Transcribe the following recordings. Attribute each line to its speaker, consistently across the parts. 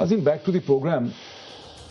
Speaker 1: नाज़रीन, back to the programme.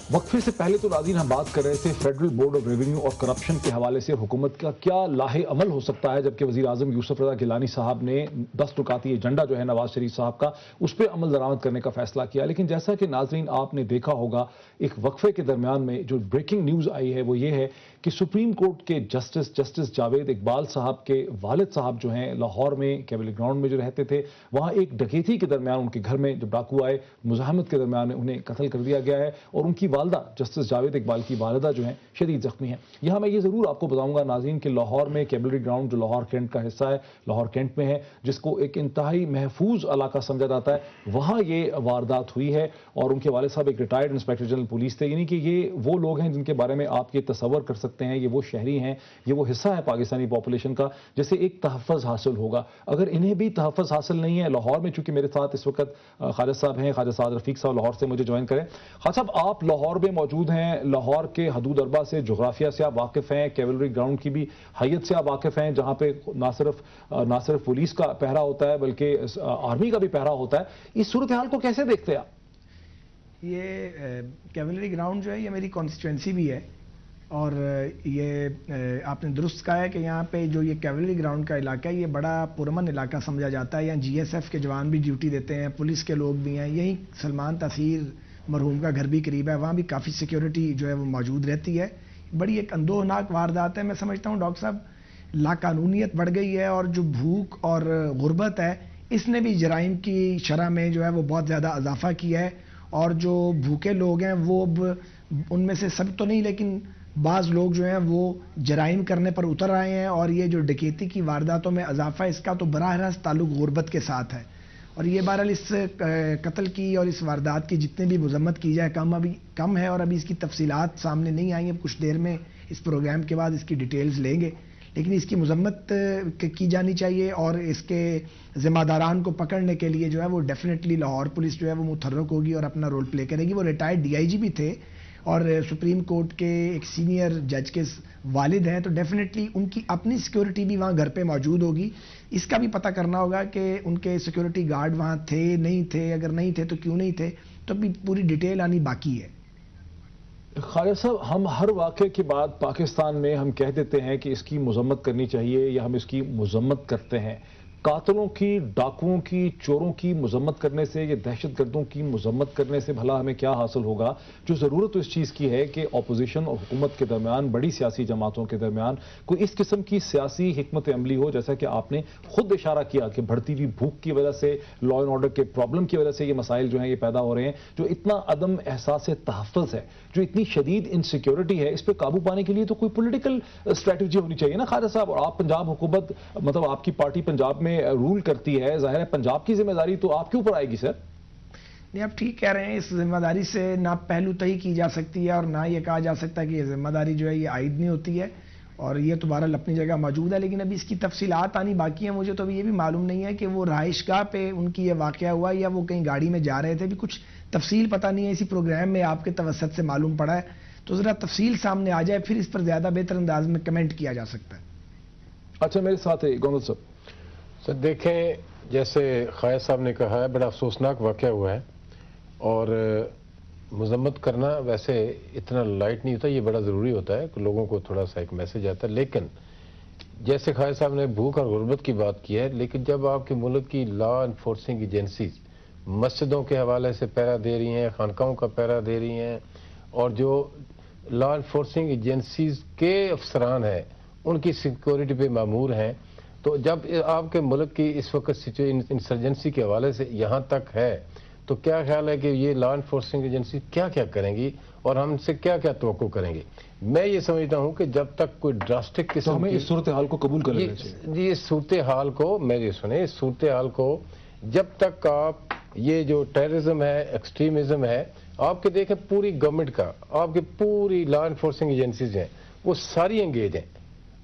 Speaker 1: वक्फे से पहले तो नाज़रीन हम बात कर रहे थे फेडरल बोर्ड ऑफ रेवेन्यू और करप्शन के हवाले से हुकूमत का क्या लाहे अमल हो सकता है, जबकि वज़ीर आज़म यूसुफ रज़ा गिलानी साहब ने 10 नुकाती एजेंडा जो है नवाज शरीफ साहब का, उस पर अमल दरामद करने का फैसला किया। लेकिन जैसा कि नाज़रीन आपने देखा होगा, एक वक्फे के दरमियान में जो ब्रेकिंग न्यूज़ आई है वो ये है कि सुप्रीम कोर्ट के जस्टिस जावेद इकबाल साहब के वालिद साहब जो हैं लाहौर में कैवली ग्राउंड में जो रहते थे, वहाँ एक डकैती के दरमियान उनके घर में जब डाकू आए, मुज़ाहमत के दरमियान उन्हें कत्ल कर दिया गया है और उनकी वालदा जस्टिस जावेद इकबाल की वालदा जो हैं शदीद जख्मी हैं। यहाँ मैं ये ज़रूर आपको बताऊँगा नाज़रीन कि लाहौर में कैवलरी ग्राउंड जो लाहौर कैंट का हिस्सा है, लाहौर कैंट में है, जिसको एक इंतहाई महफूज इलाका समझा जाता है, वहाँ ये वारदात हुई है और उनके वालिद साहब एक रिटायर्ड इंस्पेक्टर जनरल पुलिस थे। यानी कि ये वो लोग हैं जिनके बारे में आप ये तसव्वुर कर सकते हैं, ये वो शहरी हैं, ये वो हिस्सा है पाकिस्तानी पॉपुलेशन का जिसे एक तहफ़्फ़ुज़ हासिल होगा। अगर इन्हें भी तहफ़्फ़ुज़ हासिल नहीं है लाहौर में, चूंकि मेरे साथ इस वक्त ख्वाजा साहब हैं, ख्वाजा साद रफ़ीक साहब लाहौर से मुझे ज्वाइन करें। ख्वाजा साहब, आप लाहौर में मौजूद हैं, लाहौर के हदूद अरबा से, जोग्राफिया से आप वाकिफ़ हैं, कैवलरी ग्राउंड की भी हैयत से आप वाकिफ़ हैं, जहाँ पे ना सिर्फ पुलिस का पहरा होता है बल्कि आर्मी का भी पहरा होता है। इस सूरत हाल को कैसे देखते हैं आप?
Speaker 2: ये कैवलरी ग्राउंड जो है ये मेरी कॉन्स्टिट्यूंसी भी है और ये आपने दुरुस्त कहा है कि यहाँ पे जो ये कैवलरी ग्राउंड का इलाका है ये बड़ा पुरअमन इलाका समझा जाता है। यहाँ जीएसएफ के जवान भी ड्यूटी देते हैं, पुलिस के लोग भी हैं, यहीं सलमान तसीर मरहूम का घर भी करीब है, वहाँ भी काफ़ी सिक्योरिटी जो है वो मौजूद रहती है। बड़ी एक अंदोहनाक वारदात है। मैं समझता हूँ डॉक्टर साहब, लाकानूनियत बढ़ गई है और जो भूख और गुर्बत है इसने भी जराइम की शरह में जो है वो बहुत ज़्यादा इजाफा किया है। और जो भूखे लोग हैं वो उनमें से सब तो नहीं लेकिन बाज़ लोग जो हैं वो जराइम करने पर उतर आए हैं और ये जो डकैती की वारदातों में इजाफा इसका तो बराह रास्त ताल्लुक गुर्बत के साथ है। और ये बहरहाल इस कत्ल की और इस वारदात की जितने भी मजम्मत की जाए कम है और अभी इसकी तफसीलात सामने नहीं आई हैं। कुछ देर में इस प्रोग्राम के बाद इसकी डिटेल्स लेंगे, लेकिन इसकी मजम्मत की जानी चाहिए और इसके ज़िम्मेदारान को पकड़ने के लिए जो है वो डेफिनेटली लाहौर पुलिस जो है वो मुतहर्रिक होगी और अपना रोल प्ले करेगी। वो रिटायर्ड डीआईजी भी थे और सुप्रीम कोर्ट के एक सीनियर जज के वालिद हैं, तो डेफिनेटली उनकी अपनी सिक्योरिटी भी वहाँ घर पे मौजूद होगी। इसका भी पता करना होगा कि उनके सिक्योरिटी गार्ड वहाँ थे नहीं थे, अगर नहीं थे तो क्यों नहीं थे, तो अभी पूरी डिटेल आनी बाकी है।
Speaker 1: ख्वाजा साहब, हम हर वाक़े के बाद पाकिस्तान में हम कह देते हैं कि इसकी मजम्मत करनी चाहिए या हम इसकी मजम्मत करते हैं। कातलों की, डाकुओं की, चोरों की मजम्मत करने से, ये दहशतगर्दों की मजम्मत करने से भला हमें क्या हासिल होगा? जो ज़रूरत तो इस चीज़ की है कि अपोजिशन और हुकूमत के दरमियान, बड़ी सियासी जमातों के दरमियान कोई इस किस्म की सियासी हिकमत अमली हो, जैसा कि आपने खुद इशारा किया कि बढ़ती हुई भूख की वजह से, लॉ एंड ऑर्डर के प्रॉब्लम की वजह से ये मसाइल जो हैं ये पैदा हो रहे हैं। जो इतना अदम एहसास तहफ़्फ़ुज़ है, जो इतनी शदीद इनसिक्योरिटी है, इस पर काबू पाने के लिए तो कोई पोलिटिकल स्ट्रैटेजी होनी चाहिए ना ख्वाजा साहब। और आप पंजाब हुकूमत, मतलब आपकी पार्टी पंजाब में रूल करती है, जाहिर है पंजाब की जिम्मेदारी तो आपके ऊपर आएगी सर।
Speaker 2: नहीं, आप ठीक कह रहे हैं, इस जिम्मेदारी से ना पहलू तय की जा सकती है और ना ये कहा जा सकता है कि ये जिम्मेदारी जो है ये आयद नहीं होती है, और ये तो बहरहाल अपनी जगह मौजूद है। लेकिन अभी इसकी तफसीलात आनी बाकी है। मुझे तो अभी ये भी मालूम नहीं है कि वो रहाइशगाह पे उनकी ये वाक़या हुआ या वो कहीं गाड़ी में जा रहे थे, अभी कुछ तफसील पता नहीं है। इसी प्रोग्राम में आपके तवसत से मालूम पड़ा है, तो ज़रा तफसील सामने आ जाए, फिर इस पर ज़्यादा बेहतर अंदाज में कमेंट किया जा सकता है।
Speaker 1: अच्छा, मेरे साथ है गोंदल साहब।
Speaker 3: सर देखें, जैसे ख्वाजा साहब ने कहा है, बड़ा अफसोसनाक वाक़या हुआ है और मजम्मत करना वैसे इतना लाइट नहीं होता, ये बड़ा ज़रूरी होता है कि लोगों को थोड़ा सा एक मैसेज आता है। लेकिन जैसे ख्वाजा साहब ने भूख और गुर्बत की बात की है, लेकिन जब आपके मुल्क की लॉ इन्फोर्सिंग एजेंसीज मस्जिदों के हवाले से पैरा दे रही हैं, खानकाहों का पैरा दे रही हैं, और जो लॉ इन्फोर्सिंग एजेंसीज के अफसरान हैं उनकी सिक्योरिटी पे मामूर हैं, तो जब आपके मुल्क की इस वक्त इंसर्जेंसी के हवाले से यहाँ तक है, तो क्या ख्याल है कि ये लॉ इन्फोर्सिंग एजेंसी क्या क्या करेंगी और हमसे क्या क्या तवक्को करेंगे? मैं ये समझता हूँ कि जब तक कोई ड्रास्टिक किस्म
Speaker 1: तो हमें इस सूरत हाल को कबूल कर लेना चाहिए।
Speaker 3: जी, इस सूरत हाल को, मेरी सुने, इस सूरत हाल को जब तक आप ये जो टेररिज्म है, एक्सट्रीमिज्म है, आपके देखें पूरी गवर्नमेंट का, आपकी पूरी लॉ इन्फोर्सिंग एजेंसीज हैं, वो सारी एंगेज हैं।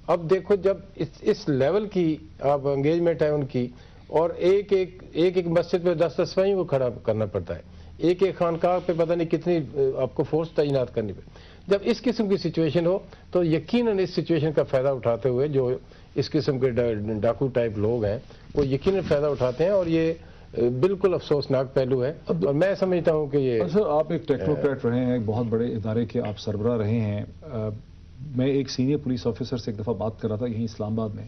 Speaker 3: अब देखो, जब इस लेवल की आप एंगेजमेंट है उनकी, और एक मस्जिद पे 10 सिपाहियों को खड़ा करना पड़ता है, एक खानकाह पे पता नहीं कितनी आपको फोर्स तैनात करनी पड़े। जब इस किस्म की सिचुएशन हो तो यकीनन इस सिचुएशन का फ़ायदा उठाते हुए जो इस किस्म के डाकू टाइप लोग हैं वो यकीनन फ़ायदा उठाते हैं, और ये بالکل افسوسناک پہلو ہے اور میں سمجھتا ہوں کہ یہ
Speaker 1: سر آپ ایک ٹیکنوکریٹ رہے ہیں, ایک بہت بڑے ادارے کے آپ سربراہ رہے ہیں. میں ایک سینئر پولیس آفیسر سے ایک دفعہ بات کر رہا تھا یہیں اسلام آباد میں.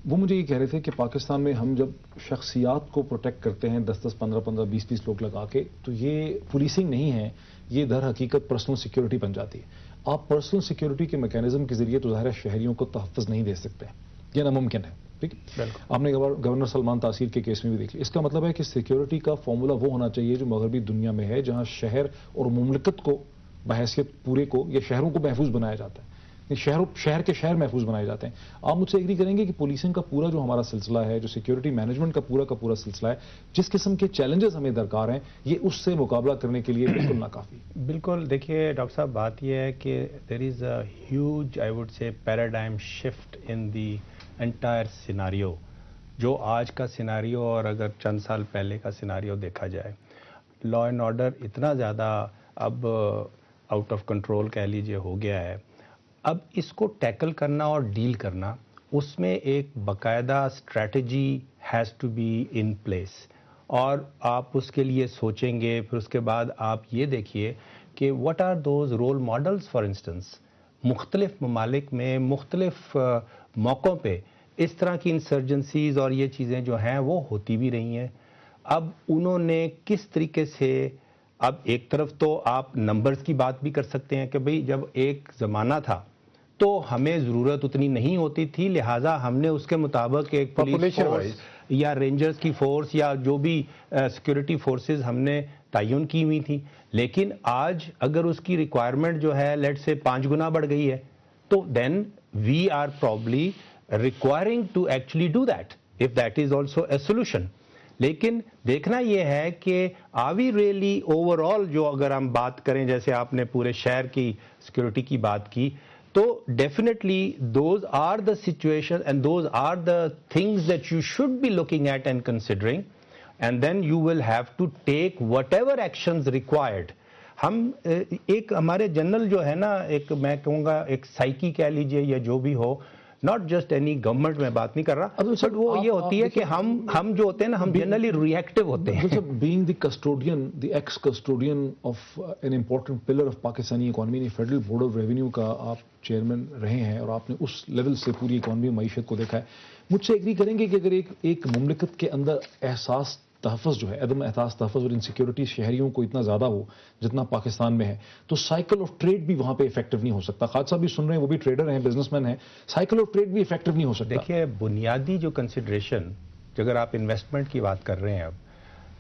Speaker 1: وہ مجھے یہ کہہ رہے تھے کہ پاکستان میں ہم جب شخصیات کو پروٹیکٹ کرتے ہیں 10-10, 15-15, 20-20 لوگ لگا کے, تو یہ پولیسنگ نہیں ہے, یہ در حقیقت پرسنل سیکیورٹی بن جاتی ہے. آپ پرسنل سیکیورٹی کے میکینزم کے ذریعے تو ظاہر شہریوں کو تحفظ نہیں دے سکتے, یہ ناممکن ہے. ٹھیک ہے, آپ نے گورنر سلمان تاثیر کے کیس میں بھی دیکھ لیا. اس کا مطلب ہے کہ سیکیورٹی کا فارمولا وہ ہونا چاہیے جو مغربی دنیا میں ہے, جہاں شہر اور مملکت کو بحیثیت پورے کو یا شہروں کو محفوظ بنایا جاتا ہے, شہر کے شہر محفوظ بنائے جاتے ہیں. آپ مجھ سے ایگری کریں گے کہ پولیسنگ کا پورا جو ہمارا سلسلہ ہے, جو سیکیورٹی مینجمنٹ کا پورا سلسلہ ہے, جس قسم کے چیلنجز ہمیں درکار ہیں, یہ اس سے مقابلہ کرنے کے لیے بالکل ناکافی.
Speaker 4: بالکل. دیکھیے ڈاکٹر صاحب, بات یہ ہے کہ there is a huge I would say paradigm shift in the entire scenario. جو آج کا سیناریو اور اگر چند سال پہلے کا سیناریو دیکھا جائے, لا اینڈ آرڈر اتنا زیادہ اب آؤٹ آف کنٹرول کہہ لیجیے ہو گیا ہے. اب اس کو ٹیکل کرنا اور ڈیل کرنا, اس میں ایک باقاعدہ strategy has to be in place, اور آپ اس کے لیے سوچیں گے. پھر اس کے بعد آپ یہ دیکھیے کہ what are those role models. For instance مختلف ممالک میں مختلف موقعوں پہ اس طرح کی انسرجنسیز اور یہ چیزیں جو ہیں وہ ہوتی بھی رہی ہیں. اب انہوں نے کس طریقے سے, اب ایک طرف تو آپ نمبرز کی بات بھی کر سکتے ہیں کہ بھئی جب ایک زمانہ تھا تو ہمیں ضرورت اتنی نہیں ہوتی تھی, لہٰذا ہم نے اس کے مطابق ایک پولیس فورس یا رینجرز کی فورس یا جو بھی سیکیورٹی فورسز ہم نے تعین کی ہوئی تھی. لیکن آج اگر اس کی ریکوائرمنٹ جو ہے لیٹ سے 5 گنا بڑھ گئی ہے, تو then we are probably requiring to actually do that if that is also a solution. لیکن دیکھنا یہ ہے کہ are we really overall, جو اگر ہم بات کریں جیسے آپ نے پورے شہر کی سیکیورٹی کی بات کی, تو definitely those are the situation and those are the things that you should be looking at and considering, and then you will have to take whatever actions required. ہم ایک ہمارے جنرل جو ہے نا, ایک میں کہوں گا ایک سائیکی کہہ لیجئے یا جو بھی ہو, ناٹ جسٹ اینی گورنمنٹ میں بات نہیں کر رہا, بٹ وہ یہ ہوتی ہے کہ ہم جو ہوتے ہیں نا, ہم جنرلی ریئیکٹیو ہوتے ہیں.
Speaker 1: Being the custodian, the x custodian of an important pillar of Pakistani economy, federal board of revenue کا آپ چیئرمین رہے ہیں اور آپ نے اس لیول سے پوری اکانومی معیشت کو دیکھا ہے. مجھ سے ایگری کریں گے کہ اگر ایک مملکت کے اندر احساس تحفظ جو ہے, عدم احساس تحفظ اور انسیکیورٹی شہریوں کو اتنا زیادہ ہو جتنا پاکستان میں ہے, تو سائیکل آف ٹریڈ بھی وہاں پہ افیکٹو نہیں ہو سکتا. خالد صاحب بھی سن رہے ہیں, وہ بھی ٹریڈر ہیں, بزنس مین ہیں, سائیکل آف ٹریڈ بھی افیکٹو نہیں ہو سکتا.
Speaker 4: دیکھیے بنیادی جو کنسیڈریشن, اگر آپ انویسٹمنٹ کی بات کر رہے ہیں, اب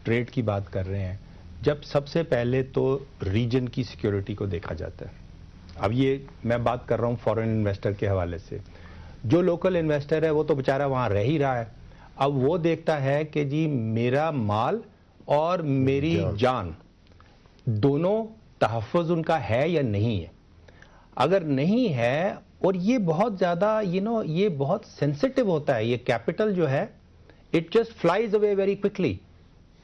Speaker 4: ٹریڈ کی بات کر رہے ہیں, جب سب سے پہلے تو ریجن کی سیکیورٹی کو دیکھا جاتا ہے. اب یہ میں بات کر رہا ہوں فارن انویسٹر کے حوالے سے. جو لوکل انویسٹر ہے وہ تو بیچارہ وہاں رہ ہی رہا ہے. اب وہ دیکھتا ہے کہ جی میرا مال اور میری جان دونوں تحفظ ان کا ہے یا نہیں ہے. اگر نہیں ہے, اور یہ بہت زیادہ یہ بہت سینسٹیو ہوتا ہے, یہ کیپٹل جو ہے it just flies away very quickly.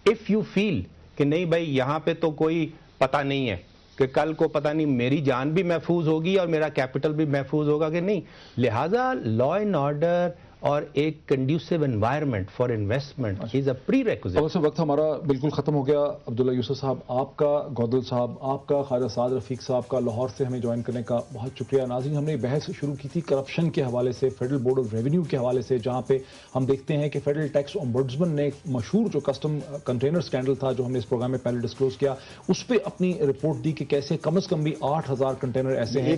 Speaker 4: If you feel کہ نہیں بھائی یہاں پہ تو کوئی پتہ نہیں ہے کہ کل کو پتہ نہیں میری جان بھی محفوظ ہوگی اور میرا کیپٹل بھی محفوظ ہوگا کہ نہیں, لہذا لا اینڈ آرڈر اور ایک conducive environment for investment is a prerequisite.
Speaker 1: اور وقت ہمارا بالکل ختم ہو گیا. عبداللہ یوسف صاحب آپ کا, گودل صاحب آپ کا, خواجہ سعد رفیق صاحب کا لاہور سے ہمیں جوائن کرنے کا بہت شکریہ. ناظرین, ہم نے بحث شروع کی تھی کرپشن کے حوالے سے, فیڈرل بورڈ آف ریونیو کے حوالے سے, جہاں پہ ہم دیکھتے ہیں کہ فیڈرل ٹیکس ombudsman نے مشہور جو کسٹم کنٹینر اسکینڈل تھا جو ہم نے اس پروگرام میں پہلے ڈسکلوز کیا, اس پہ اپنی رپورٹ دی کہ کیسے کم از کم بھی 8000 کنٹینر ایسے ہیں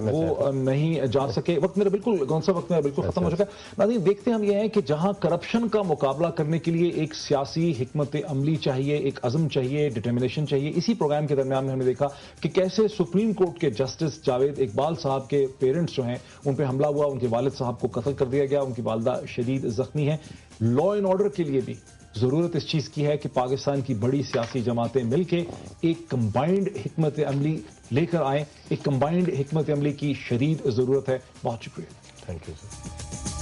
Speaker 1: وہ نہیں جا سکے. وقت میرا بالکل کون سا وقت میرا بالکل ختم ہو چکا. ناظرین دیکھتے ہیں ہم یہ ہیں کہ جہاں کرپشن کا مقابلہ کرنے کے لیے ایک سیاسی حکمت عملی چاہیے, ایک عزم چاہیے, ڈٹرمنیشن چاہیے. اسی پروگرام کے درمیان میں ہم نے دیکھا کہ کیسے سپریم کورٹ کے جسٹس جاوید اقبال صاحب کے پیرنٹس جو ہیں ان پہ حملہ ہوا, ان کے والد صاحب کو قتل کر دیا گیا, ان کی والدہ شدید زخمی ہیں. لا اینڈ آرڈر کے لیے بھی ضرورت اس چیز کی ہے کہ پاکستان کی بڑی سیاسی جماعتیں مل کے ایک کمبائنڈ حکمت عملی لے کر آئیں. ایک کمبائنڈ حکمت عملی کی شدید ضرورت ہے. بہت شکریہ.
Speaker 3: Thank you sir.